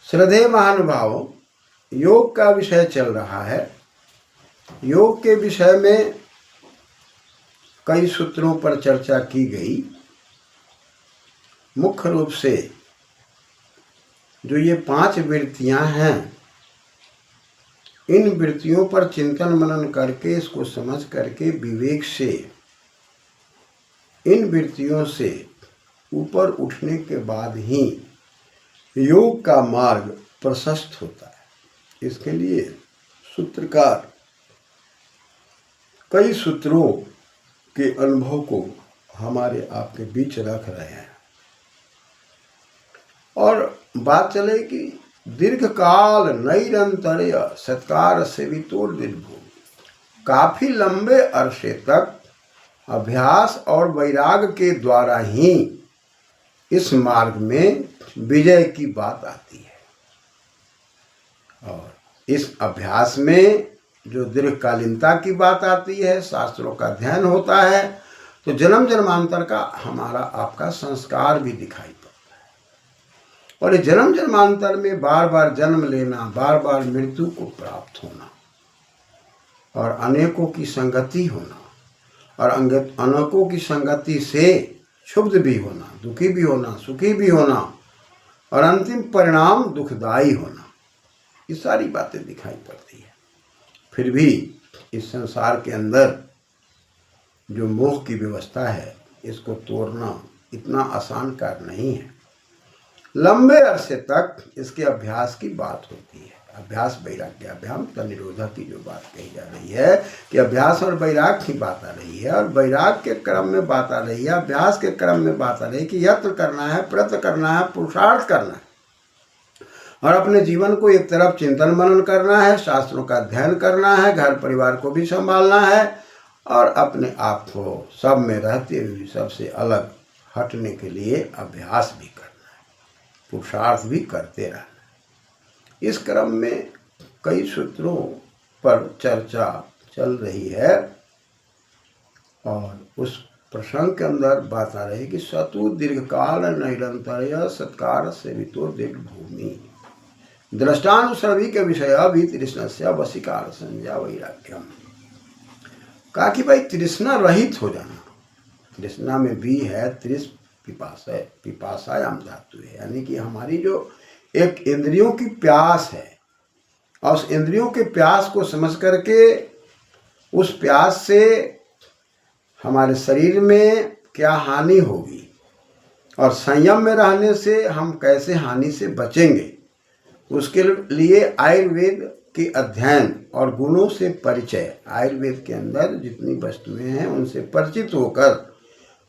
श्रद्धेय महानुभावों, योग का विषय चल रहा है। योग के विषय में कई सूत्रों पर चर्चा की गई। मुख्य रूप से जो ये 5 वृत्तियां हैं, इन वृत्तियों पर चिंतन मनन करके, इसको समझ करके विवेक से इन वृत्तियों से ऊपर उठने के बाद ही योग का मार्ग प्रशस्त होता है। इसके लिए सूत्रकार कई सूत्रों के अनुभव को हमारे आपके बीच रख रहे हैं और बात चले कि दीर्घकाल नैरंतर्य सत्कार सेवितोर निर्भूमि, काफी लंबे अरसे तक अभ्यास और वैराग के द्वारा ही इस मार्ग में विजय की बात आती है। और इस अभ्यास में जो दीर्घकालीनता की बात आती है, शास्त्रों का अध्ययन होता है, तो जन्म जन्मांतर का हमारा आपका संस्कार भी दिखाई पड़ता है। और इस जन्म जन्मांतर में बार बार जन्म लेना, बार बार मृत्यु को प्राप्त होना और अनेकों की संगति होना और अनेकों की संगति से क्षुब्ध भी होना, दुखी भी होना, सुखी भी होना और अंतिम परिणाम दुखदायी होना, ये सारी बातें दिखाई पड़ती है। फिर भी इस संसार के अंदर जो मोह की व्यवस्था है, इसको तोड़ना इतना आसान कार्य नहीं है। लंबे अरसे तक इसके अभ्यास की बात होती है। अभ्यास वैराग्य अभ्याम तनिरोधा की जो बात कही जा रही है कि अभ्यास और वैराग की बात आ रही है, और वैराग के क्रम में बात आ रही है, अभ्यास के क्रम में बात आ रही है कि यत्न करना है, प्रयत्न करना है, पुरुषार्थ करना है और अपने जीवन को एक तरफ चिंतन मनन करना है, शास्त्रों का अध्ययन करना है, घर परिवार को भी संभालना है और अपने आप को सब में रहते हुए सबसे अलग हटने के लिए अभ्यास भी करना है, पुरुषार्थ भी करते रहना है। इस क्रम में कई सूत्रों पर चर्चा चल रही है और उस प्रसंग के अंदर बात आ रही है कि सतु दीर्घकाल नैरंतर्य सत्कार सेवितो दीर्घभूमि दृष्टानुसर्वी के विषय भी तृष्णा वशीकार संज्ञा वैराग्यम। कहा कि भाई तृष्णा रहित हो जाना। तृष्णा में भी है तृष पिपासा, पिपासायाम धातु है, यानी कि हमारी जो एक इंद्रियों की प्यास है और उस इंद्रियों के प्यास को समझ करके उस प्यास से हमारे शरीर में क्या हानि होगी और संयम में रहने से हम कैसे हानि से बचेंगे, उसके लिए आयुर्वेद के अध्ययन और गुणों से परिचय, आयुर्वेद के अंदर जितनी वस्तुएं हैं उनसे परिचित होकर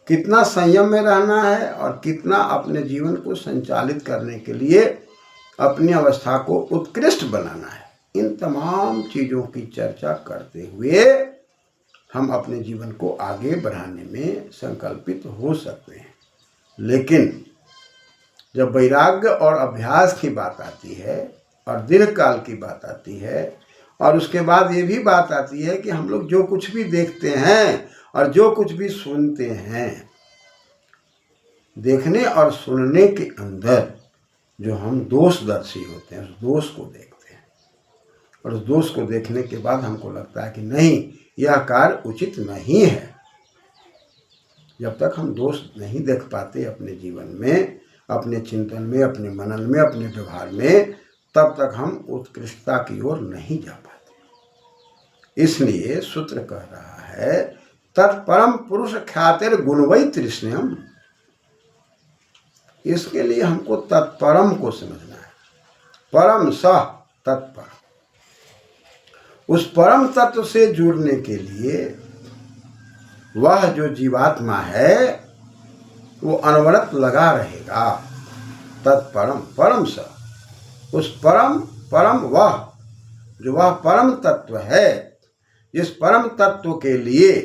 कितना संयम में रहना है और कितना अपने जीवन को संचालित करने के लिए अपनी अवस्था को उत्कृष्ट बनाना है, इन तमाम चीज़ों की चर्चा करते हुए हम अपने जीवन को आगे बढ़ाने में संकल्पित हो सकते हैं। लेकिन जब वैराग्य और अभ्यास की बात आती है और दीर्घकाल की बात आती है और उसके बाद ये भी बात आती है कि हम लोग जो कुछ भी देखते हैं और जो कुछ भी सुनते हैं, देखने और सुनने के अंदर जो हम दोषदर्शी होते हैं, उस दोष को देखते हैं और उस दोष को देखने के बाद हमको लगता है कि नहीं, यह कार्य उचित नहीं है। जब तक हम दोष नहीं देख पाते अपने जीवन में, अपने चिंतन में, अपने मनन में, अपने व्यवहार में, तब तक हम उत्कृष्टता की ओर नहीं जा पाते। इसलिए सूत्र कह रहा है तत्परम पुरुष ख्यातिर गुणवै तृष्ण्यम। इसके लिए हमको तत्परम को समझना है। परम सह तत्पर, उस परम तत्व से जुड़ने के लिए वह जो जीवात्मा है वो अनवरत लगा रहेगा। तत्परम परम सह, उस परम वह जो वह परम तत्व है, जिस परम तत्व के लिए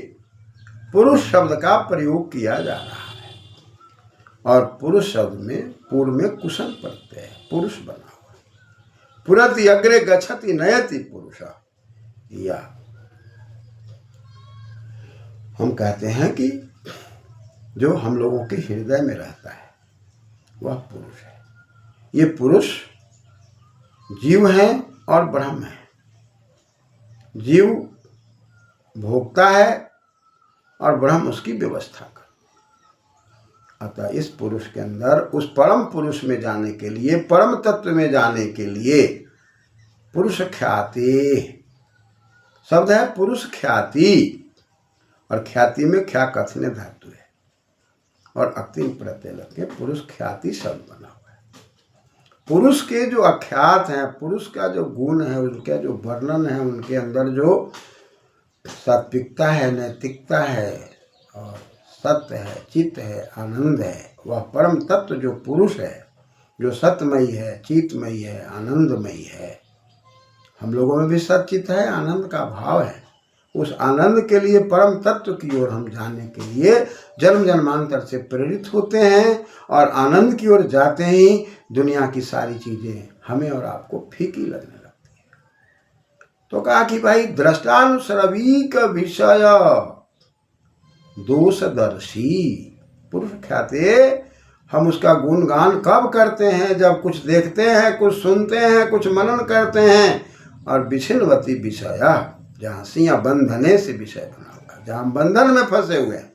पुरुष शब्द का प्रयोग किया जा रहा है। और पुरुष शब्द में पूर्व में कुशन प्रत्यय है, पुरुष बना हुआ। पुरति अग्रे गच्छति नयति पुरुषा, या हम कहते हैं कि जो हम लोगों के हृदय में रहता है वह पुरुष है। ये पुरुष जीव है और ब्रह्म है। जीव भोगता है और ब्रह्म उसकी व्यवस्था कर। अतः इस पुरुष के अंदर उस परम पुरुष में जाने के लिए, परम तत्व में जाने के लिए पुरुष ख्याति शब्द है, पुरुष ख्याति। और ख्याति में ख्या कथने धातु है और अक्तिम प्रत्यय लग के पुरुष ख्याति शब्द बना हुआ है। पुरुष के जो अख्यात हैं, पुरुष का जो गुण है, उनका जो वर्णन है, उनके अंदर जो सात्विकता है, नैतिकता है और सत्य है, चित्त है, आनंद है, वह परम तत्व जो पुरुष है, जो सत्यमयी है, चित्तमयी है, आनंदमयी है। हम लोगों में भी सच्चित है, आनंद का भाव है। उस आनंद के लिए, परम तत्व की ओर हम जाने के लिए जन्म जन्मांतर से प्रेरित होते हैं और आनंद की ओर जाते ही दुनिया की सारी चीजें हमें और आपको फीकी लगने लगती है। तो कहा कि भाई दृष्टानुश्रवीक विषय दोषदर्शी पुरुष ख्याते। हम उसका गुणगान कब करते हैं? जब कुछ देखते हैं, कुछ सुनते हैं, कुछ मनन करते हैं। और विछिन्नवती विषय, जहाँ सिंह बंधने से विषय बना हुआ, जहाँ हम बंधन में फंसे हुए हैं,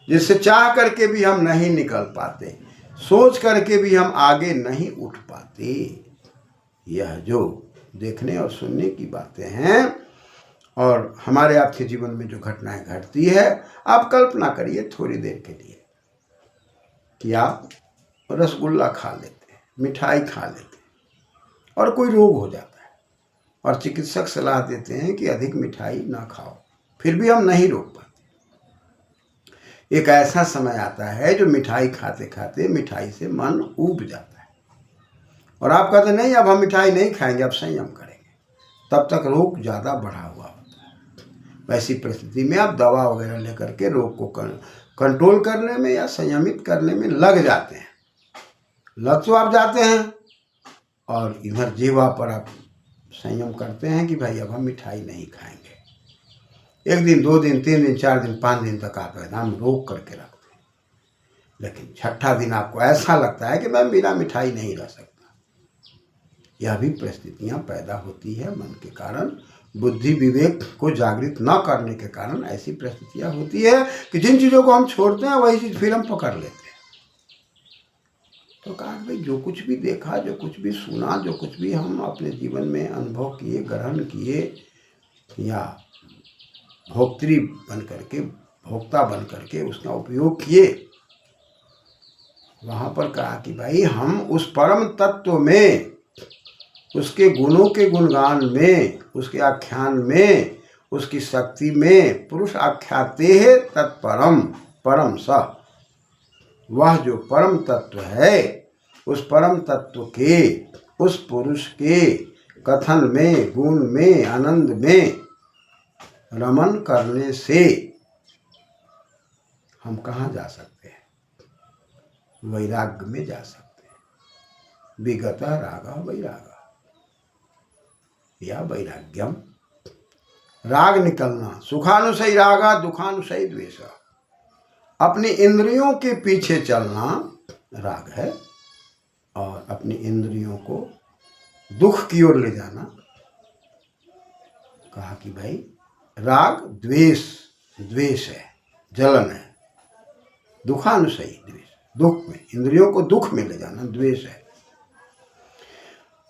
जिससे चाह करके भी हम नहीं निकल पाते, सोच करके भी हम आगे नहीं उठ पाते। यह जो देखने और सुनने की बातें हैं और हमारे आपके जीवन में जो घटनाएं घटती है, आप कल्पना करिए थोड़ी देर के लिए कि आप रसगुल्ला खा लेते हैं, मिठाई खा लेते हैं और कोई रोग हो जाता है और चिकित्सक सलाह देते हैं कि अधिक मिठाई ना खाओ, फिर भी हम नहीं रोक पाते। एक ऐसा समय आता है जो मिठाई खाते खाते मिठाई से मन ऊब जाता है और आप कहते नहीं अब हम मिठाई नहीं खाएंगे, अब संयम करेंगे। तब तक रोग ज़्यादा बढ़ा हुआ होता है। वैसी परिस्थिति में आप दवा वगैरह लेकर के रोग को कंट्रोल करने में या संयमित करने में लग जाते हैं। लग तो आप जाते हैं और इधर जीवा पर आप संयम करते हैं कि भाई अब हम मिठाई नहीं खाएंगे। 1 दिन, 2 दिन, 3 दिन, 4 दिन, 5 दिन तक आप एकदम रोक करके रखते हैं, लेकिन छठा दिन आपको ऐसा लगता है कि मैं बिना मिठाई नहीं रह सकता। यह भी परिस्थितियां पैदा होती है मन के कारण, बुद्धि विवेक को जागृत न करने के कारण ऐसी परिस्थितियां होती है कि जिन चीज़ों को हम छोड़ते हैं वही चीज़ फिर हम पकड़ लेते हैं। तो कहा भाई जो कुछ भी देखा, जो कुछ भी सुना, जो कुछ भी हम अपने जीवन में अनुभव किए, ग्रहण किए या भोक्तृ बन करके, भोक्ता बन करके उसका उपयोग किए, वहाँ पर कहा कि भाई हम उस परम तत्व में, उसके गुणों के गुणगान में, उसके आख्यान में, उसकी शक्ति में, पुरुष आख्याते है तत्परम परम स, वह जो परम तत्व है, उस परम तत्व के, उस पुरुष के कथन में, गुण में, आनंद में रमन करने से हम कहाँ जा सकते हैं? वैराग्य में जा सकते हैं। विगत राग वैराग या वैराग्यम, राग निकलना, सुखानुशयी रागा दुखानुशयी द्वेष, अपनी इंद्रियों के पीछे चलना राग है और अपनी इंद्रियों को दुख की ओर ले जाना। कहा कि भाई राग द्वेष, द्वेष है, जलन है, दुखानुशयी द्वेष, दुख में, इंद्रियों को दुख में ले जाना द्वेष है।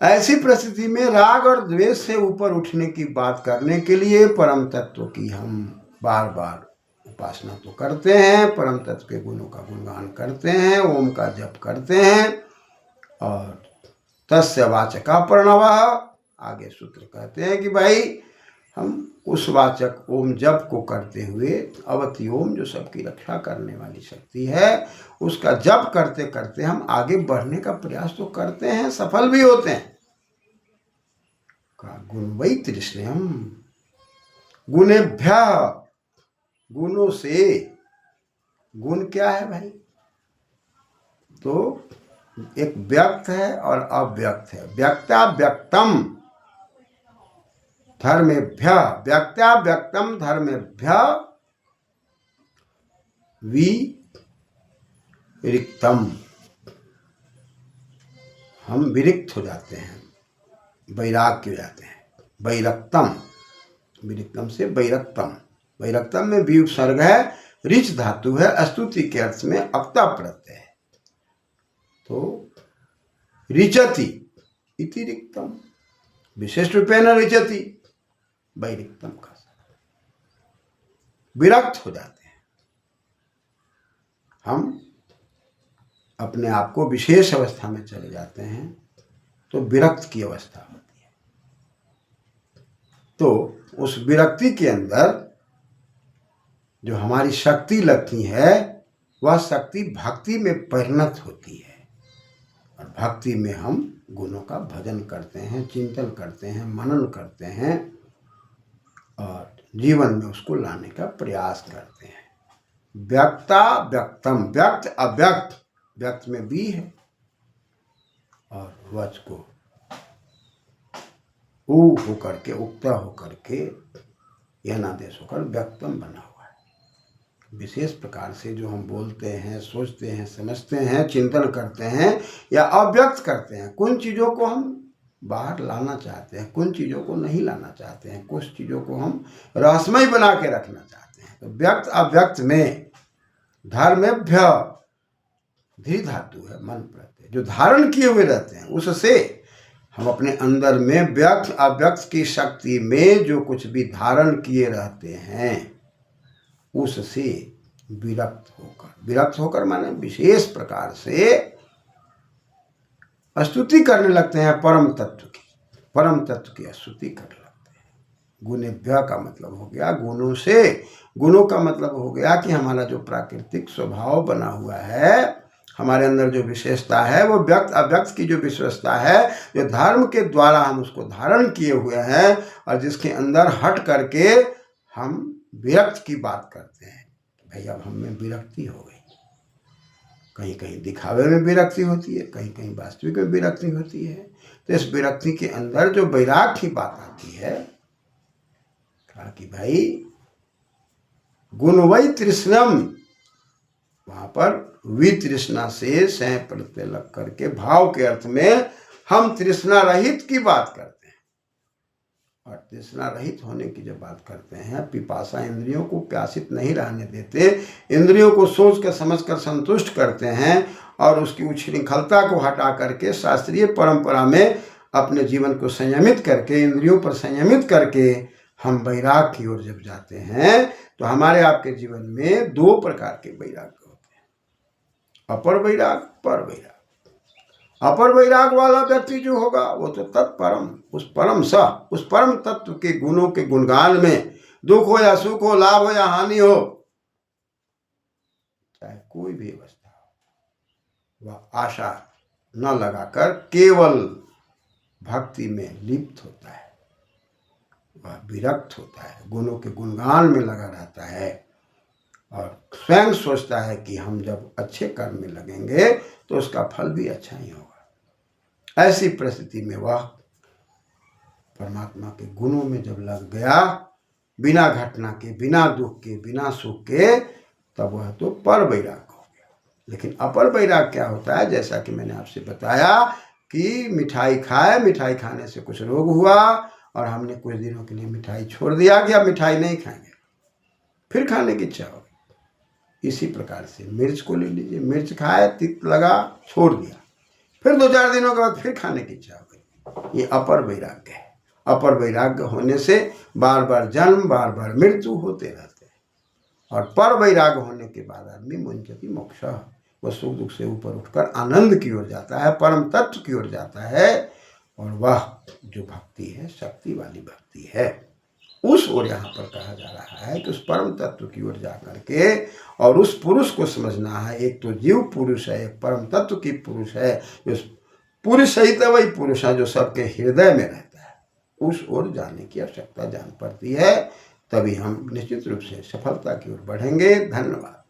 ऐसी परिस्थिति में राग और द्वेष से ऊपर उठने की बात करने के लिए परम तत्व की हम बार बार उपासना तो करते हैं, परम तत्व के गुणों का गुणगान करते हैं, ओम का जप करते हैं और तस्य वाचका प्रणवः, आगे सूत्र कहते हैं कि भाई हम उस वाचक ओम जप को करते हुए, अवति ओम जो सबकी रक्षा करने वाली शक्ति है, उसका जप करते करते हम आगे बढ़ने का प्रयास तो करते हैं, सफल भी होते हैं। का गुण वही तृष्ण्यम, गुणेभ्य, गुणों से। गुण क्या है भाई? तो एक व्यक्त है और अव्यक्त है। व्यक्ता व्यक्तम धर्मेभ्य, व्यक्ता व्यक्तम धर्मेभ्य विरिक्तम, हम विरिक्त हो जाते हैं, वैराग्य हो जाते हैं। वैरक्तम, विरक्तम से वैरक्तम, वैरक्तम में भी उपसर्ग है, ऋच धातु है, स्तुति के अर्थ में अक्ता प्रत्यय है। तो ऋचति इति रिक्तम, विशेष रूपेण ऋचति, वैरिक्तम का विरक्त हो जाते हैं। हम अपने आप को विशेष अवस्था में चले जाते हैं तो विरक्त की अवस्था होती है। तो उस विरक्ति के अंदर जो हमारी शक्ति लगती है वह शक्ति भक्ति में परिणत होती है, और भक्ति में हम गुणों का भजन करते हैं, चिंतन करते हैं, मनन करते हैं और जीवन में उसको लाने का प्रयास करते हैं। व्यक्ता व्यक्तम, व्यक्त अव्यक्त, व्यक्त में भी है और वच को ऊ होकर के, उक्ता होकर के यह आदेश होकर व्यक्तम बना हुआ है। विशेष प्रकार से जो हम बोलते हैं, सोचते हैं, समझते हैं, चिंतन करते हैं या अव्यक्त करते हैं, कुछ चीज़ों को हम बाहर लाना चाहते हैं, कुछ चीज़ों को नहीं लाना चाहते हैं, कुछ चीज़ों को हम रहस्यमय बना के रखना चाहते हैं। तो व्यक्त अव्यक्त में धर्मेभ्य धी धातु है, मन प्रत्यय, जो धारण किए हुए रहते हैं उससे हम अपने अंदर में व्यक्त अव्यक्त की शक्ति में जो कुछ भी धारण किए रहते हैं उससे विरक्त होकर, विरक्त होकर माने विशेष प्रकार से स्तुति करने लगते हैं परम तत्व की, परम तत्व की स्तुति करने लगते हैं। गुणेभ्य का मतलब हो गया गुणों से, गुणों का मतलब हो गया कि हमारा जो प्राकृतिक स्वभाव बना हुआ है, हमारे अंदर जो विशेषता है, वो व्यक्त अव्यक्त की जो विशेषता है, जो धर्म के द्वारा हम उसको धारण किए हुए हैं और जिसके अंदर हट करके हम विरक्त की बात करते हैं। भाई अब हम में विरक्ति हो गई, कहीं कहीं दिखावे में विरक्ति होती है, कहीं कहीं वास्तविक में विरक्ति होती है। तो इस विरक्ति के अंदर जो वैराग की बात आती है, कहा कि भाई गुण वै तृष्णम, वहां पर वितृष्णा से सह प्रत्यय लग करके भाव के अर्थ में हम तृष्णा रहित की बात करते हैं। और तृष्णा रहित होने की जब बात करते हैं, पिपासा इंद्रियों को प्यासित नहीं रहने देते, इंद्रियों को सोच कर समझ कर संतुष्ट करते हैं और उसकी उच्छृंखलता को हटा करके शास्त्रीय परंपरा में अपने जीवन को संयमित करके, इंद्रियों पर संयमित करके हम वैराग की ओर जब जाते हैं तो हमारे आपके जीवन में दो प्रकार के वैराग होते हैं, अपर वैराग, पर वैराग। अपर वैराग वाला व्यक्ति जो होगा वो तो तत्परम, उस परम स, उस परम तत्व के गुणों के गुणगान में दुख हो या सुख हो, लाभ हो या हानि हो, चाहे कोई भी अवस्था हो, वह आशा न लगाकर केवल भक्ति में लिप्त होता है, वह विरक्त होता है, गुणों के गुणगान में लगा रहता है और स्वयं सोचता है कि हम जब अच्छे कर्म में लगेंगे तो उसका फल भी अच्छा ही होगा। ऐसी परिस्थिति में वह परमात्मा के गुणों में जब लग गया, बिना घटना के, बिना दुख के, बिना सुख के, तब वह तो पर वैराग हो गया। लेकिन अपर वैराग क्या होता है, जैसा कि मैंने आपसे बताया कि मिठाई खाए, मिठाई खाने से कुछ रोग हुआ और हमने कुछ दिनों के लिए मिठाई छोड़ दिया कि अब मिठाई नहीं खाएंगे, फिर खाने की इच्छा होगी। इसी प्रकार से मिर्च को ले लीजिए, मिर्च खाए, तित लगा, छोड़ दिया, फिर 2-4 दिनों के बाद फिर खाने की इच्छा हो गई। ये अपर वैराग्य है। अपर वैराग्य होने से बार बार जन्म, बार बार मृत्यु होते रहते हैं। और पर वैराग्य होने के बाद आदमी मुंचति मोक्ष, वह सुख दुख से ऊपर उठकर आनंद की ओर जाता है, परम तत्व की ओर जाता है। और वह जो भक्ति है, शक्ति वाली भक्ति है, उस ओर यहाँ पर कहा जा रहा है कि उस परम तत्व की ओर जा करके और उस पुरुष को समझना है। एक तो जीव पुरुष है, एक परम तत्व की पुरुष है, जो पुरुष सहित वही पुरुष है जो सबके हृदय में रहता है। उस ओर जाने की आवश्यकता जान पड़ती है, तभी हम निश्चित रूप से सफलता की ओर बढ़ेंगे। धन्यवाद।